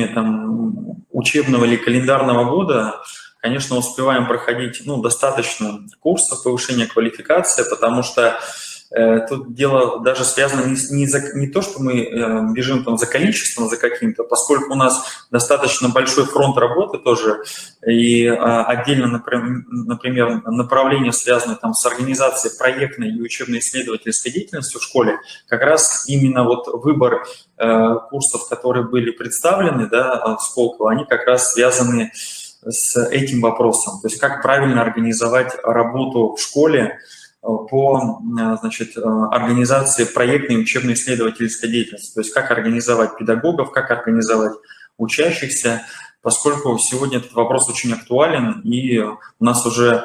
там, учебного или календарного года, конечно, успеваем проходить достаточно курсов повышения квалификации, потому что тут дело даже связано не то, что мы бежим там за количеством, за каким-то, поскольку у нас достаточно большой фронт работы тоже, и отдельно, например, направления, связанные там с организацией проектной и учебно-исследовательской деятельности в школе, как раз именно вот выбор курсов, которые были представлены, да, в Сколково, они как раз связаны с этим вопросом, то есть как правильно организовать работу в школе по, значит, организации проектной учебно-исследовательской деятельности, то есть как организовать педагогов, как организовать учащихся, поскольку сегодня этот вопрос очень актуален, и у нас уже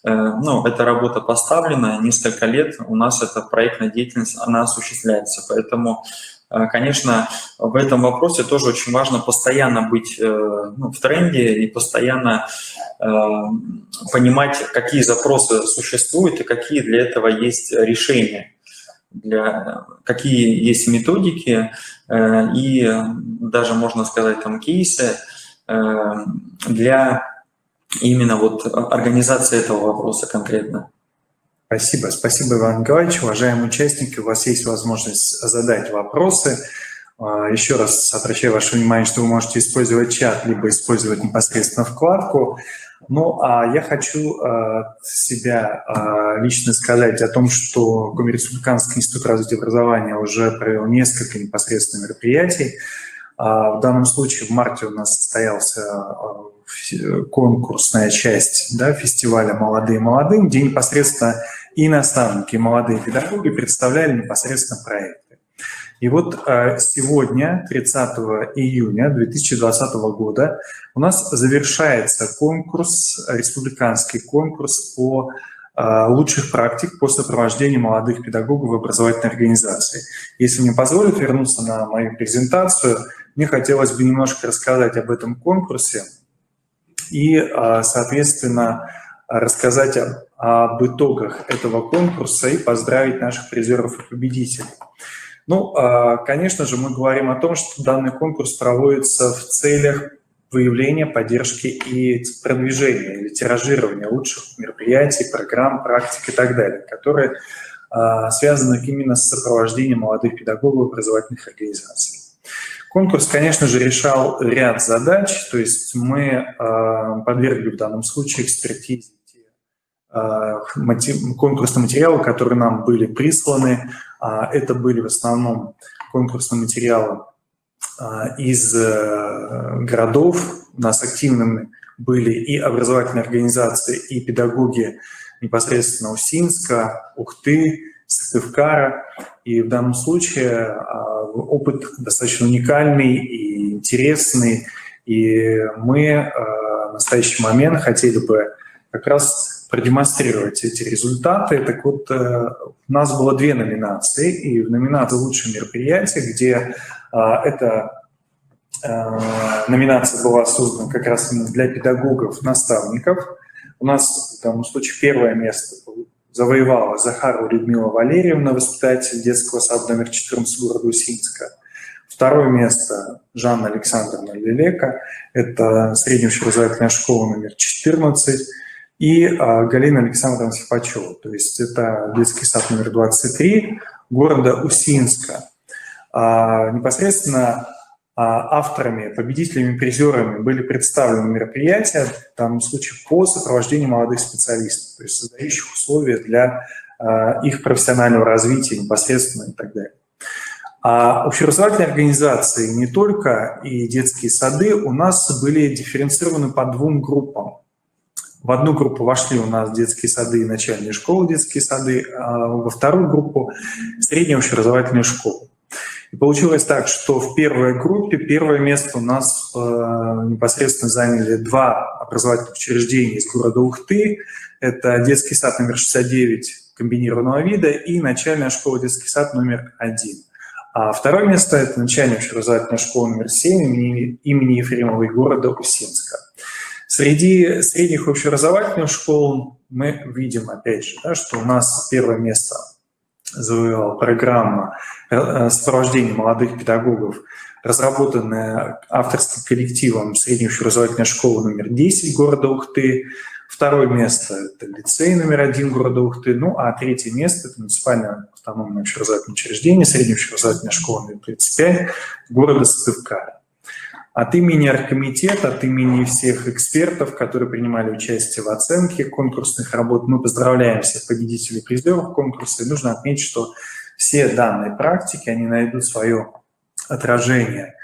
эта работа поставлена, несколько лет у нас эта проектная деятельность, она осуществляется, поэтому, конечно, в этом вопросе тоже очень важно постоянно быть в тренде и постоянно понимать, какие запросы существуют и какие для этого есть решения, какие есть методики и даже, можно сказать, там кейсы для именно вот организации этого вопроса конкретно. Спасибо. Спасибо, Иван Николаевич. Уважаемые участники, у вас есть возможность задать вопросы. Еще раз обращаю ваше внимание, что вы можете использовать чат, либо использовать непосредственно вкладку. Ну, а я хочу себя лично сказать о том, что Республиканский институт развития образования уже провел несколько непосредственно мероприятий. В данном случае в марте у нас состоялся конкурсная часть, да, фестиваля «Молодые молодым», где непосредственно и наставники, и молодые педагоги представляли непосредственно проекты. И вот сегодня, 30 июня 2020 года, у нас завершается конкурс, республиканский конкурс по лучших практик по сопровождению молодых педагогов в образовательной организации. Если мне позволят вернуться на мою презентацию, мне хотелось бы немножко рассказать об этом конкурсе и, соответственно, рассказать об итогах этого конкурса и поздравить наших призеров и победителей. Ну, конечно же, мы говорим о том, что данный конкурс проводится в целях выявления, поддержки и продвижения или тиражирования лучших мероприятий, программ, практик и так далее, которые связаны именно с сопровождением молодых педагогов в образовательных организациях. Конкурс, конечно же, решал ряд задач, то есть мы подвергли в данном случае экспертизе конкурсные материалы, которые нам были присланы. Это были в основном конкурсные материалы из городов. У нас активными были и образовательные организации, и педагоги непосредственно Усинска, Ухты, Сыктывкара. И в данном случае опыт достаточно уникальный и интересный. И мы в настоящий момент хотели бы как раз продемонстрировать эти результаты. Так вот, у нас было 2 номинации. И в номинации «Лучшее мероприятие», где эта номинация была создана как раз для педагогов, наставников. У нас в данном случае первое место завоевала Захарова Людмила Валерьевна, воспитатель детского сада номер 14 города Усинска. Второе место Жанна Александровна Лелека, это средняя общеобразовательная школа номер 14, и Галина Александровна Сипачева, то есть это детский сад номер 23 города Усинска. Непосредственно авторами, победителями, призерами были представлены мероприятия, в данном случае по сопровождению молодых специалистов, то есть создающих условия для их профессионального развития непосредственно и так далее. А общеобразовательные организации не только и детские сады у нас были дифференцированы по 2 группам. В одну группу вошли у нас детские сады и начальные школы, детские сады, а во вторую группу средние общеобразовательные школы. И получилось так, что в первой группе первое место у нас непосредственно заняли 2 образовательных учреждения из города Ухты. Это детский сад номер 69 комбинированного вида и начальная школа детский сад номер 1. А второе место – это начальная общеобразовательная школа номер 7 имени Ефремовой города Усинска. Среди средних общеобразовательных школ мы видим, опять же, да, что у нас первое место завоевала программа сопровождения молодых педагогов, разработанная авторским коллективом средней общеобразовательной школы номер 10 города Ухты. Второе место – это лицей номер 1 города Ухты. Ну а третье место – это муниципальное автономное общеобразовательное учреждение, средняя общеобразовательная школа номер 35 города Сыктывкара. От имени оргкомитета, от имени всех экспертов, которые принимали участие в оценке конкурсных работ, мы поздравляем всех победителей и призеров конкурса. И нужно отметить, что все данные практики, они найдут свое отражение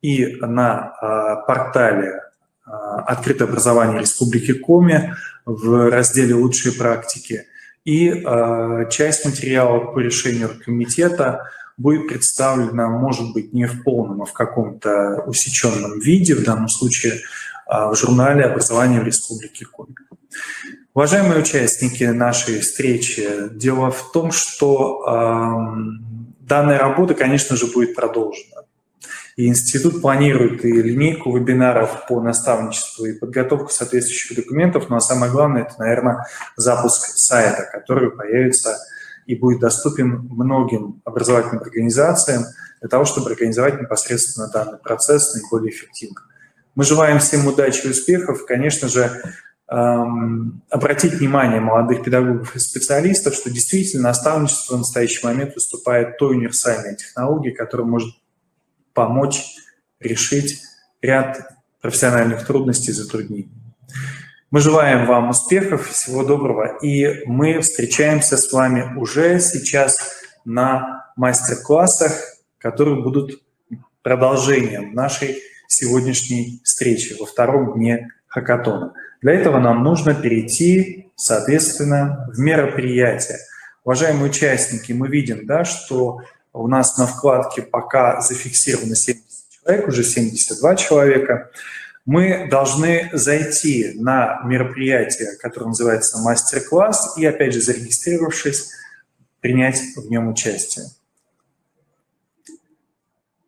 и на портале «Открытое образование Республики Коми» в разделе «Лучшие практики». И часть материалов по решению оргкомитета будет представлена, может быть, не в полном, а в каком-то усеченном виде, в данном случае в журнале «Образование в Республике Коми». Уважаемые участники нашей встречи, дело в том, что данная работа, конечно же, будет продолжена. И институт планирует и линейку вебинаров по наставничеству, и подготовку соответствующих документов, ну а самое главное, это, наверное, запуск сайта, который появится и будет доступен многим образовательным организациям для того, чтобы организовать непосредственно данный процесс наиболее эффективно. Мы желаем всем удачи и успехов. Конечно же, обратить внимание молодых педагогов и специалистов, что действительно наставничество в настоящий момент выступает той универсальной технологией, которая может помочь решить ряд профессиональных трудностей и затруднений. Мы желаем вам успехов, всего доброго, и мы встречаемся с вами уже сейчас на мастер-классах, которые будут продолжением нашей сегодняшней встречи во 2-м дне хакатона. Для этого нам нужно перейти, соответственно, в мероприятие. Уважаемые участники, мы видим, да, что у нас на вкладке пока зафиксировано 70 человек, уже 72 человека. Мы должны зайти на мероприятие, которое называется мастер-класс, и, опять же, зарегистрировавшись, принять в нем участие.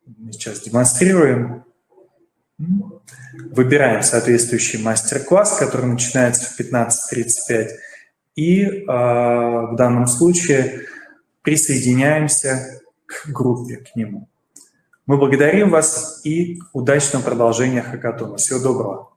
Мы сейчас демонстрируем. Выбираем соответствующий мастер-класс, который начинается в 15:35, и в данном случае присоединяемся к группе, к нему. Мы благодарим вас и удачного продолжения хакатона. Всего доброго.